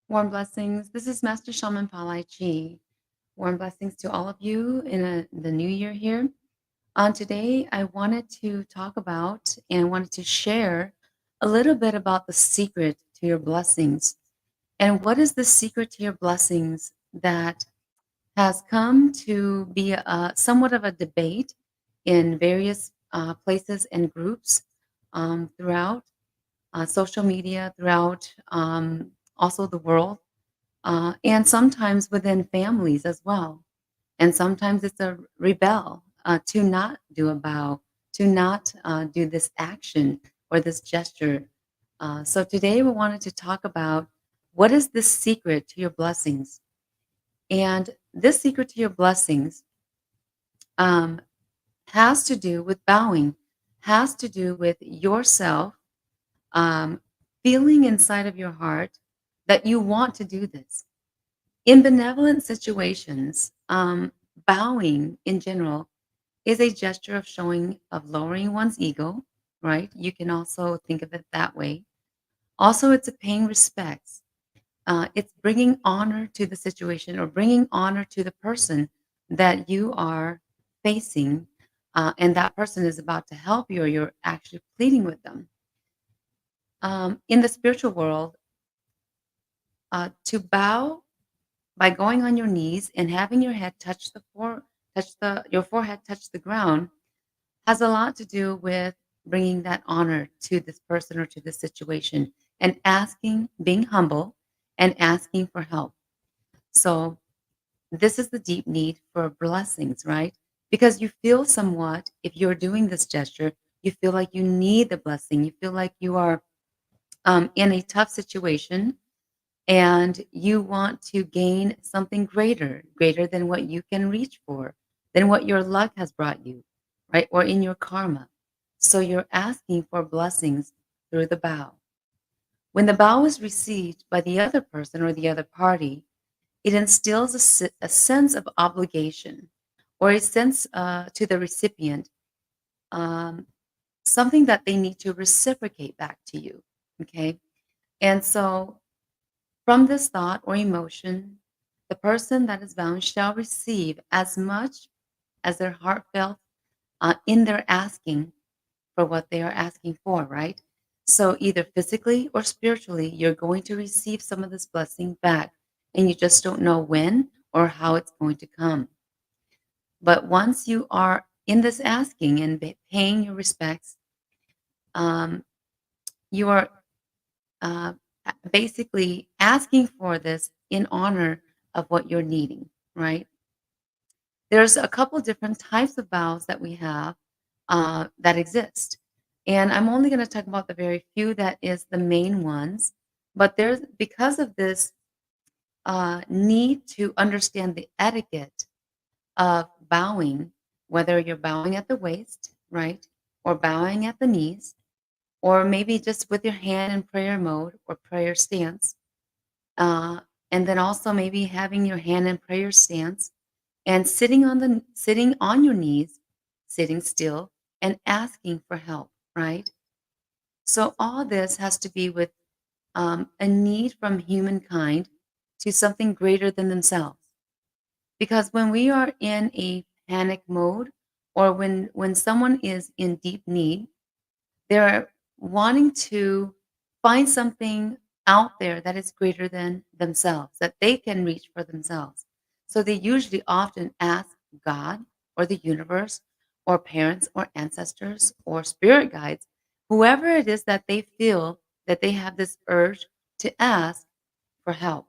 Warm blessings. This is Master Shaman Palai Chi. Warm blessings to all of you in the new year here. On today, I wanted to talk about and wanted to share a little bit about the secret to your blessings. And what is the secret to your blessings that has come to be somewhat of a debate in various places and groups throughout social media, throughout also the world and sometimes within families as well. And sometimes it's a rebel to not do a bow, to not do this action or this gesture. So today we wanted to talk about what is the secret to your blessings. And this secret to your blessings um, has to do with bowing, has to do with yourself um, feeling inside of your heart that you want to do this. In benevolent situations, bowing in general is a gesture of showing, of lowering one's ego, right? You can also think of it that way. Also, it's a paying respects. It's bringing honor to the situation or bringing honor to the person that you are facing, and that person is about to help you or you're actually pleading with them. In the spiritual world, to bow by going on your knees and having your head touch the your forehead touch the ground has a lot to do with bringing that honor to this person or to this situation and asking, being humble and asking for help. So this is the deep need for blessings, right? Because you feel somewhat, if you're doing this gesture, you feel like you need the blessing. You feel like you are in a tough situation and you want to gain something greater than what you can reach for, than what your luck has brought you, right? Or in your karma. So you're asking for blessings through the bow. When the bow is received by the other person or the other party, it instills a sense of obligation or a sense to the recipient, um, something that they need to reciprocate back to you. Okay. And so from this thought or emotion, the person that is bound shall receive as much as their heart felt in their asking for what they are asking for, right? So either physically or spiritually, you're going to receive some of this blessing back, and you just don't know when or how it's going to come. But once you are in this asking and paying your respects, um, you are uh, basically asking for this in honor of what you're needing, right? There's a couple different types of vows that we have that exist. And I'm only going to talk about the very few that is the main ones. But there's because of this need to understand the etiquette of bowing, whether you're bowing at the waist, right, or bowing at the knees, or maybe just with your hand in prayer mode or prayer stance, uh, and then also maybe having your hand in prayer stance and sitting on your knees, sitting still and asking for help, right? So all this has to be with a need from humankind to something greater than themselves. Because when we are in a panic mode or when someone is in deep need, they're wanting to find something out there that is greater than themselves, that they can reach for themselves. So they usually often ask God or the universe or parents or ancestors or spirit guides, whoever it is that they feel that they have this urge to ask for help.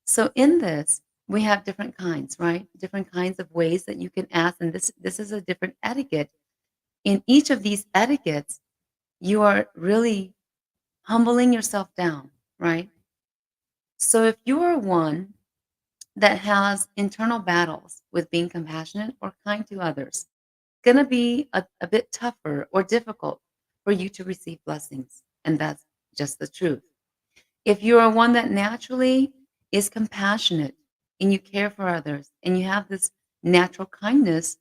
So in this, we have different kinds, right? Different kinds of ways that you can ask, and this is a different etiquette. In each of these etiquettes, you are really humbling yourself down, right? So if you are one that has internal battles with being compassionate or kind to others, it's going to be a bit tougher or difficult for you to receive blessings. And that's just the truth. If you are one that naturally is compassionate and you care for others and you have this natural kindness,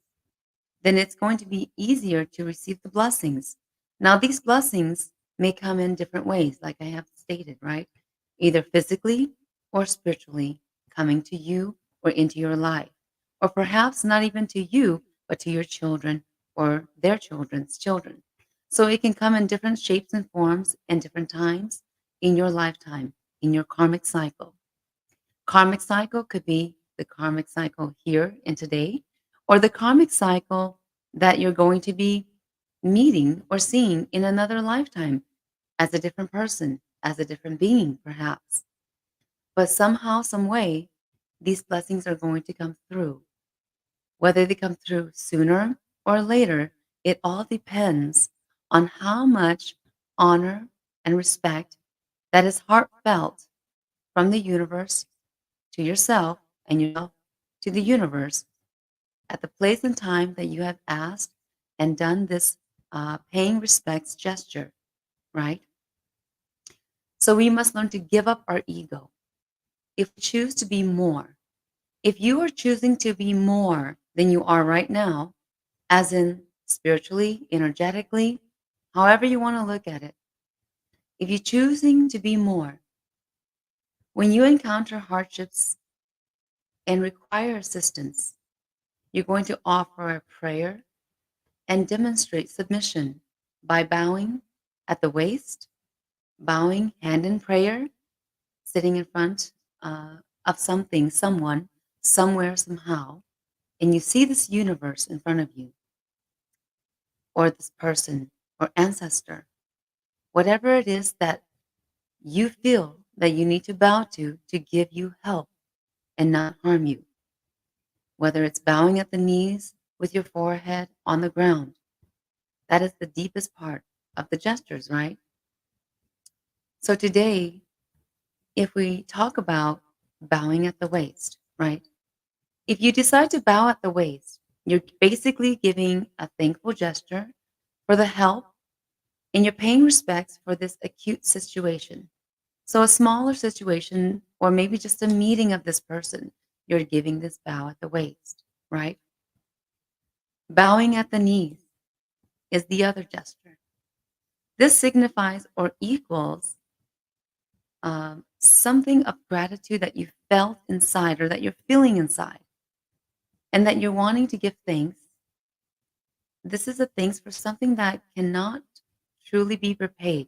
then it's going to be easier to receive the blessings. Now, these blessings may come in different ways, like I have stated, right? either physically or spiritually, coming to you or into your life, or perhaps not even to you, but to your children or their children's children. So it can come in different shapes and forms and different times in your lifetime, in your karmic cycle. Karmic cycle could be the karmic cycle here and today, or the karmic cycle that you're going to be meeting or seeing in another lifetime as a different person, as a different being, perhaps. But somehow, some way, these blessings are going to come through. Whether they come through sooner or later, it all depends on how much honor and respect that is heartfelt from the universe to yourself and yourself to the universe at the place and time that you have asked and done this paying respects gesture, right? So we must learn to give up our ego. If we choose to be more, if you are choosing to be more than you are right now, as in spiritually, energetically, however you want to look at it, if you're choosing to be more, when you encounter hardships and require assistance, you're going to offer a prayer and demonstrate submission by bowing at the waist, bowing hand in prayer, sitting in front of something, someone, somewhere, somehow, and you see this universe in front of you, or this person, or ancestor, whatever it is that you feel that you need to bow to give you help and not harm you, whether it's bowing at the knees with your forehead on the ground. That is the deepest part of the gestures, right? So today, if we talk about bowing at the waist, right? If you decide to bow at the waist, you're basically giving a thankful gesture for the help and you're paying respects for this acute situation. So, a smaller situation, or maybe just a meeting of this person, you're giving this bow at the waist, right? Bowing at the knees is the other gesture. This signifies or equals something of gratitude that you felt inside or that you're feeling inside and that you're wanting to give thanks. This is a thanks for something that cannot truly be repaid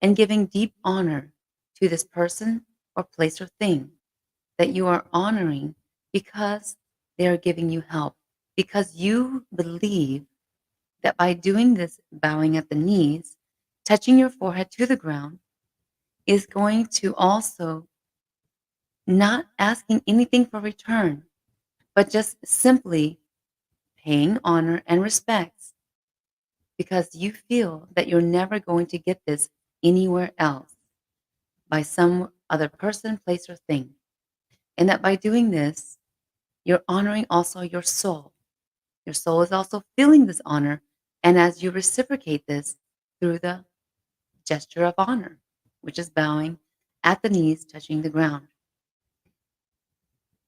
and giving deep honor to this person or place or thing that you are honoring because they are giving you help, because you believe that by doing this, bowing at the knees, touching your forehead to the ground, is going to also not asking anything for return, but just simply paying honor and respects because you feel that you're never going to get this anywhere else by some other person, place, or thing. And that by doing this, you're honoring also your soul. Your soul is also feeling this honor. And as you reciprocate this through the gesture of honor, which is bowing at the knees, touching the ground.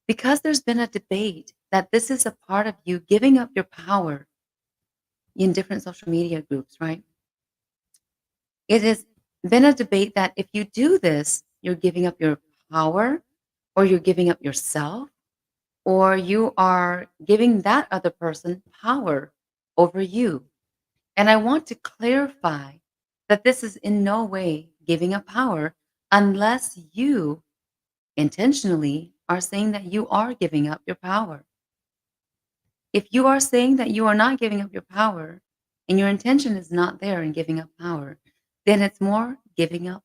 Because there's been a debate that this is a part of you giving up your power in different social media groups, right? It has been a debate that if you do this, you're giving up your power or you're giving up yourself or you are giving that other person power over you. And I want to clarify that this is in no way giving up power unless you intentionally are saying that you are giving up your power. If you are saying that you are not giving up your power and your intention is not there in giving up power, then it's more giving up,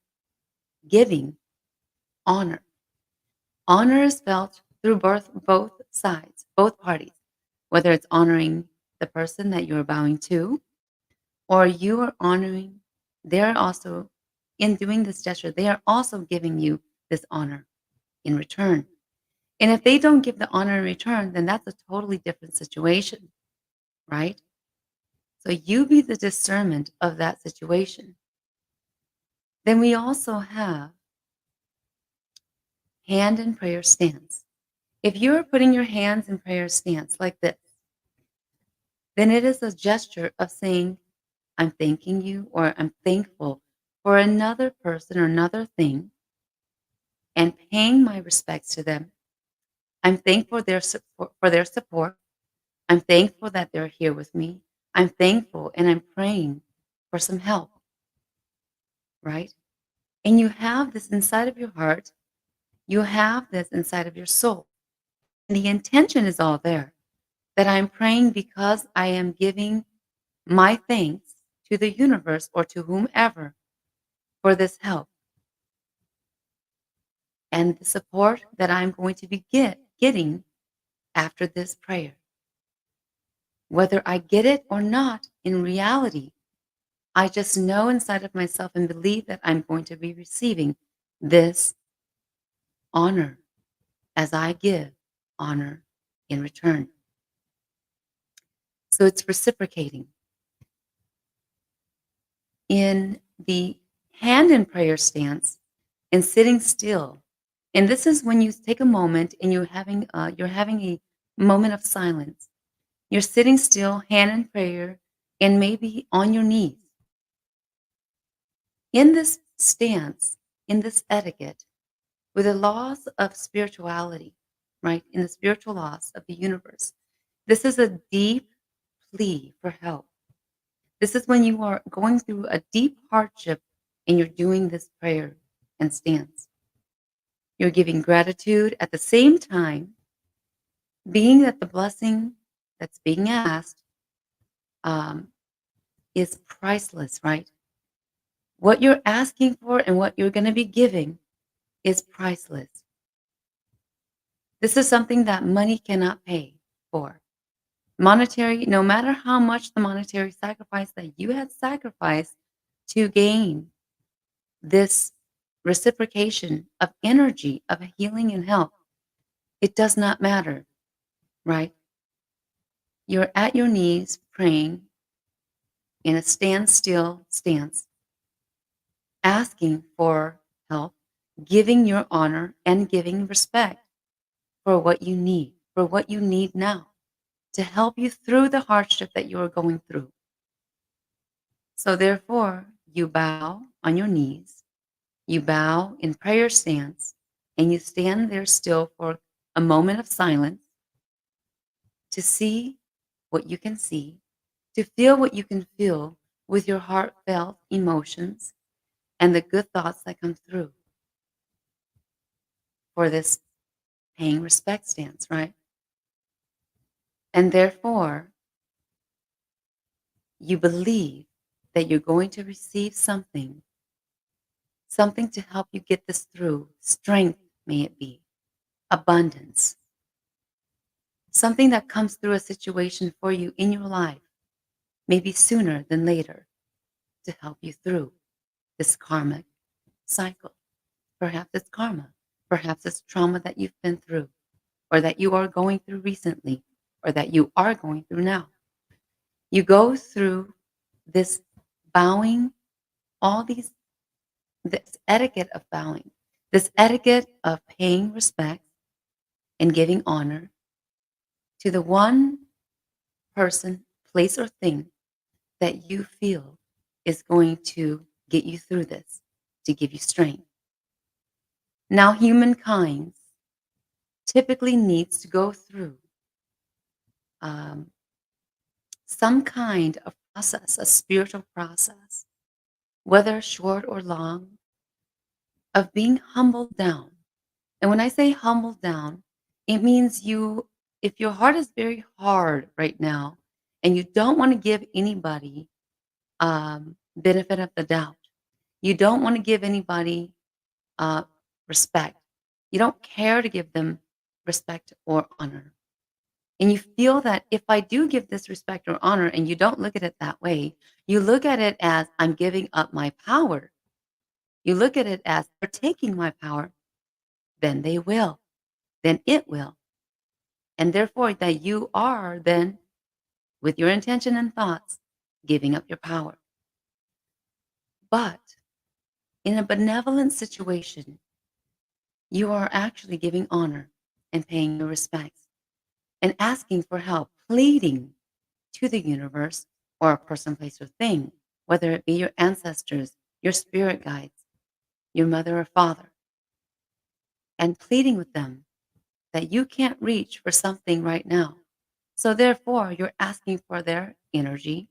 giving honor. Honor is felt through both sides, both parties, whether it's honoring the person that you're bowing to or you are honoring, they're also, in doing this gesture, they are also giving you this honor in return. And if they don't give the honor in return, then that's a totally different situation, right? So you be the discernment of that situation. Then we also have hand in prayer stance. If you're putting your hands in prayer stance like this, then it is a gesture of saying, I'm thanking you or I'm thankful for another person or another thing and paying my respects to them. I'm thankful for their support. I'm thankful that they're here with me. I'm thankful and I'm praying for some help, right? And you have this inside of your heart. You have this inside of your soul. And the intention is all there that I'm praying because I am giving my thanks to the universe or to whomever for this help and the support that I'm going to be getting after this prayer. Whether I get it or not, in reality, I just know inside of myself and believe that I'm going to be receiving this honor as I give honor in return. So it's reciprocating. In the hand in prayer stance and sitting still, and this is when you take a moment and you're having a moment of silence. You're sitting still, hand in prayer, and maybe on your knees. In this stance, in this etiquette, with the laws of spirituality, right? In the spiritual laws of the universe, this is a deep plea for help. This is when you are going through a deep hardship and you're doing this prayer and stance. You're giving gratitude at the same time, being that the blessing that's being asked um, is priceless, right? What you're asking for and what you're going to be giving is priceless. This is something that money cannot pay for. Monetary, no matter how much the monetary sacrifice that you had sacrificed to gain this reciprocation of energy, of healing and health, it does not matter, right? You're at your knees praying in a standstill stance, asking for help, giving your honor and giving respect for what you need now to help you through the hardship that you are going through. So therefore, you bow on your knees, you bow in prayer stance, and you stand there still for a moment of silence to see what you can see, to feel what you can feel with your heartfelt emotions and the good thoughts that come through for this paying respect stance, right? And therefore, you believe that you're going to receive something, something to help you get this through. Strength, may it be, abundance, something that comes through a situation for you in your life, maybe sooner than later, to help you through this karmic cycle. Perhaps it's karma, perhaps it's trauma that you've been through, or that you are going through recently, or that you are going through now. You go through this bowing, all these, this etiquette of bowing, this etiquette of paying respect and giving honor to the one person, place, or thing that you feel is going to get you through this, to give you strength. Now, humankind typically needs to go through um, some kind of process, a spiritual process, whether short or long, of being humbled down. And when I say humbled down, it means if your heart is very hard right now and you don't want to give anybody benefit of the doubt, you don't want to give anybody uh, respect, you don't care to give them respect or honor. And you feel that if I do give this respect or honor, and you don't look at it that way, you look at it as I'm giving up my power. You look at it as they're taking my power, then they will, then it will. And therefore, that you are then, with your intention and thoughts, giving up your power. But in a benevolent situation, you are actually giving honor and paying your respects and asking for help, pleading to the universe or a person, place, or thing, whether it be your ancestors, your spirit guides, your mother or father, and pleading with them that you can't reach for something right now. So therefore, you're asking for their energy,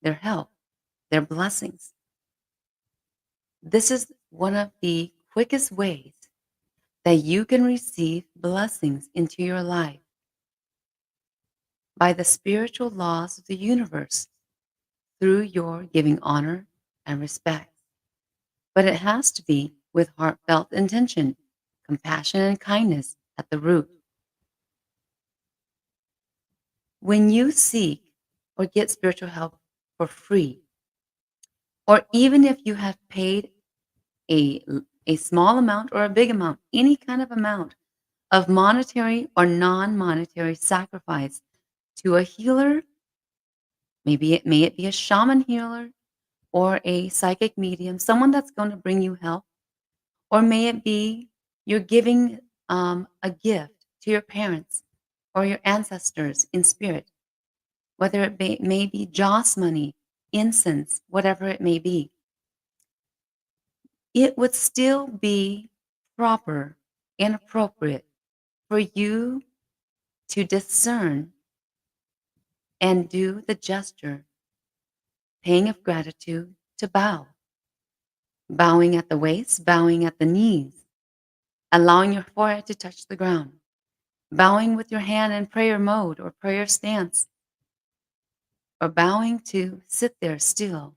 their help, their blessings. This is one of the quickest ways that you can receive blessings into your life by the spiritual laws of the universe through your giving honor and respect. But it has to be with heartfelt intention, compassion, and kindness at the root. When you seek or get spiritual help for free, or even if you have paid a, a small amount or a big amount, any kind of amount of monetary or non monetary sacrifice to a healer, maybe it be a shaman healer or a psychic medium, someone that's going to bring you help, or may it be you're giving a gift to your parents or your ancestors in spirit, whether may be joss money, incense, whatever it may be, it would still be proper and appropriate for you to discern and do the gesture, paying of gratitude, to bow, bowing at the waist, bowing at the knees, allowing your forehead to touch the ground, bowing with your hand in prayer mode or prayer stance, or bowing to sit there still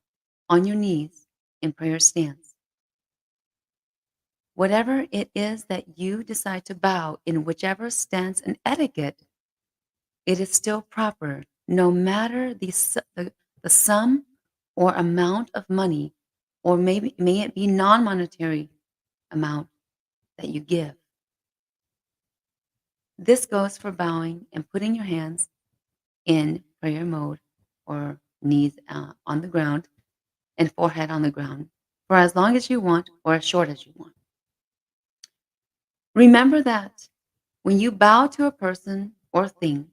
on your knees in prayer stance. Whatever it is that you decide to bow in whichever stance and etiquette, it is still proper, no matter the sum or amount of money, or maybe may it be non-monetary amount that you give. This goes for bowing and putting your hands in prayer mode or knees on the ground and forehead on the ground for as long as you want or as short as you want. Remember that when you bow to a person or thing,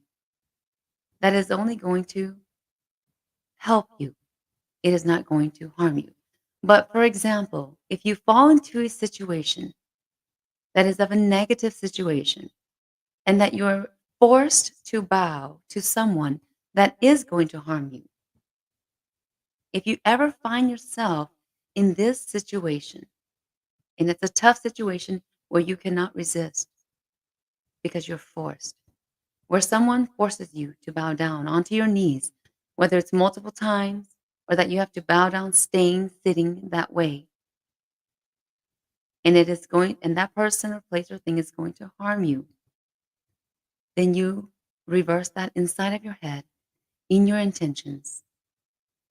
that is only going to help you. It is not going to harm you. But for example, if you fall into a situation that is of a negative situation and that you're forced to bow to someone that is going to harm you, if you ever find yourself in this situation, and it's a tough situation where you cannot resist because you're forced, where someone forces you to bow down onto your knees, whether it's multiple times or that you have to bow down staying sitting that way, and it is going and that person or place or thing is going to harm you, then you reverse that inside of your head in your intentions,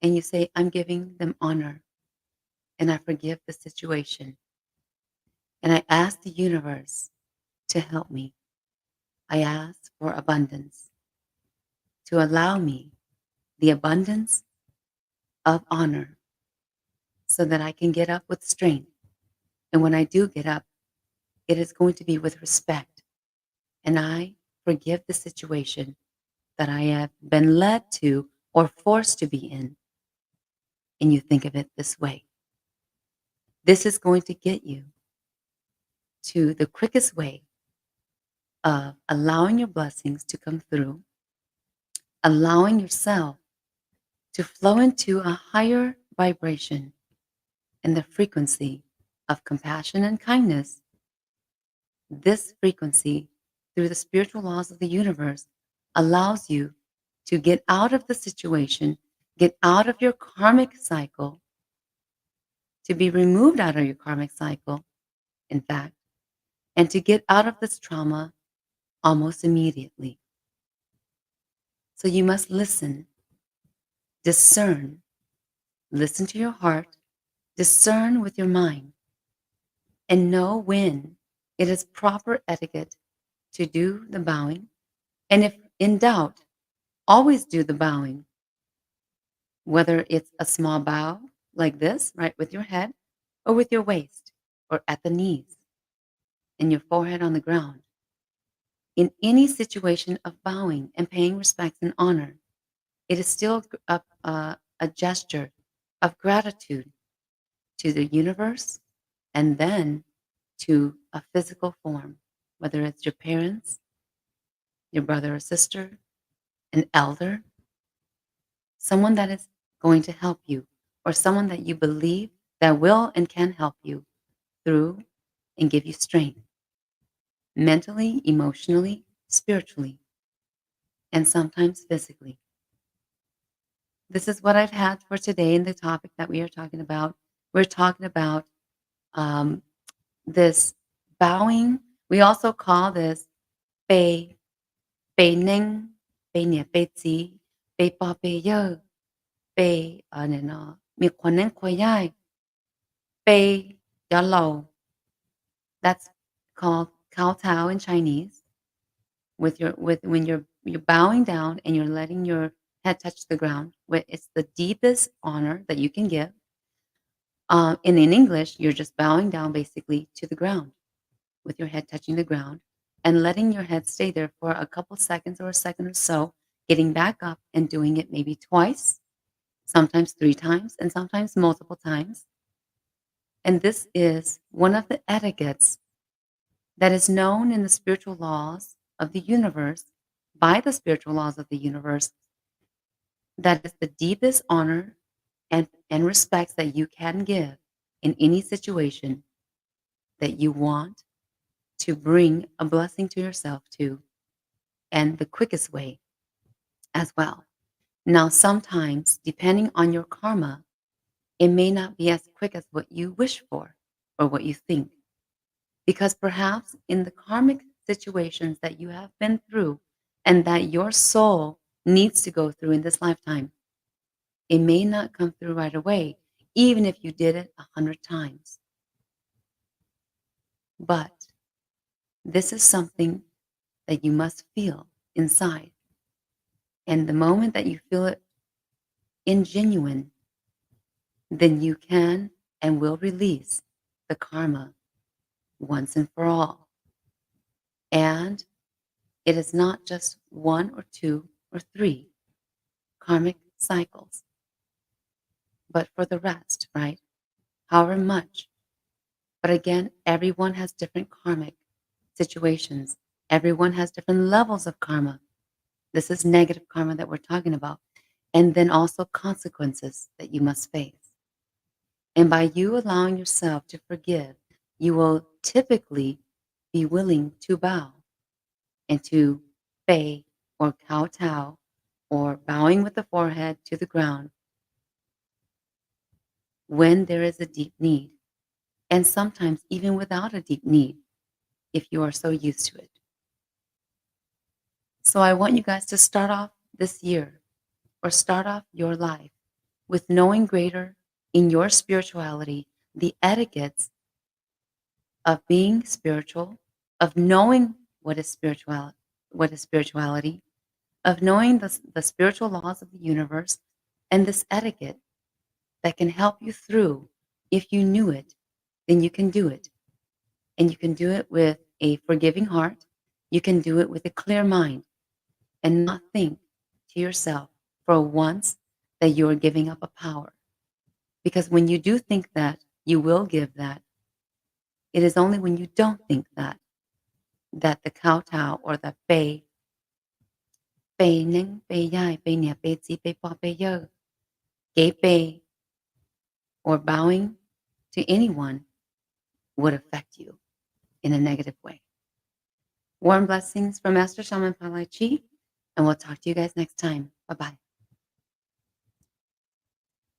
and you say, I'm giving them honor and I forgive the situation, and I ask the universe to help me. I ask for abundance, to allow me the abundance of honor so that I can get up with strength. And when I do get up, it is going to be with respect. And I forgive the situation that I have been led to or forced to be in. And you think of it this way. This is going to get you to the quickest way of allowing your blessings to come through, allowing yourself to flow into a higher vibration and the frequency of compassion and kindness. This frequency, through the spiritual laws of the universe, allows you to get out of the situation, get out of your karmic cycle, to be removed out of your karmic cycle, in fact, and to get out of this trauma almost immediately. So you must listen, discern, listen to your heart, discern with your mind, and know when it is proper etiquette to do the bowing. And if in doubt, always do the bowing, whether it's a small bow like this, right, with your head, or with your waist, or at the knees, and your forehead on the ground. In any situation of bowing and paying respects and honor, it is still a gesture of gratitude to the universe and then to a physical form, whether it's your parents, your brother or sister, an elder, someone that is going to help you, or someone that you believe that will and can help you through and give you strength mentally, emotionally, spiritually, and sometimes physically. This is what I've had for today in the topic that we are talking about. We're talking about um, this bowing. We also call this Pe, Pe Ning, Pe Nia, Pe Tzi, Pe Pa, Pe Yo, Pe, Mi Quan Nen Kwa Yai, Pe Ya Lo. That's called Kow Tow in Chinese. With when you're bowing down and you're letting your head touch the ground, it's the deepest honor that you can give. And in English, you're just bowing down basically to the ground with your head touching the ground and letting your head stay there for a couple seconds or a second or so, getting back up and doing it maybe twice, sometimes three times, and sometimes multiple times. And this is one of the etiquettes that is known in the spiritual laws of the universe, by the spiritual laws of the universe, that is the deepest honor and respects that you can give in any situation that you want to bring a blessing to yourself to, and the quickest way as well. Now, sometimes, depending on your karma, it may not be as quick as what you wish for or what you think, because perhaps in the karmic situations that you have been through and that your soul needs to go through in this lifetime, it may not come through right away, even if you did it 100 times. But this is something that you must feel inside. And the moment that you feel it ingenuine, then you can and will release the karma once and for all. And it is not just one or two or three karmic cycles, but for the rest, right? However much. But again, everyone has different karmic situations. Everyone has different levels of karma. This is negative karma that we're talking about. And then also consequences that you must face. And by you allowing yourself to forgive, you will typically be willing to bow and to Bei or kowtow or bowing with the forehead to the ground when there is a deep need. And sometimes even without a deep need, if you are so used to it. So I want you guys to start off this year or start off your life with knowing greater in your spirituality, the etiquettes of being spiritual, of knowing what is spirituality, of knowing the spiritual laws of the universe, and this etiquette that can help you through. If you knew it, then you can do it. And you can do it with a forgiving heart. You can do it with a clear mind and not think to yourself for once that you are giving up a power. Because when you do think that, you will give that. It is only when you don't think that the kowtow or the Bei Ning, Bei Yai, Bei Nia, Bei Tzi, Bei Pa, Bei Yo, Gay Bei, or bowing to anyone would affect you in a negative way. Warm blessings from Master Shaman Palai Chi, and we'll talk to you guys next time. Bye bye.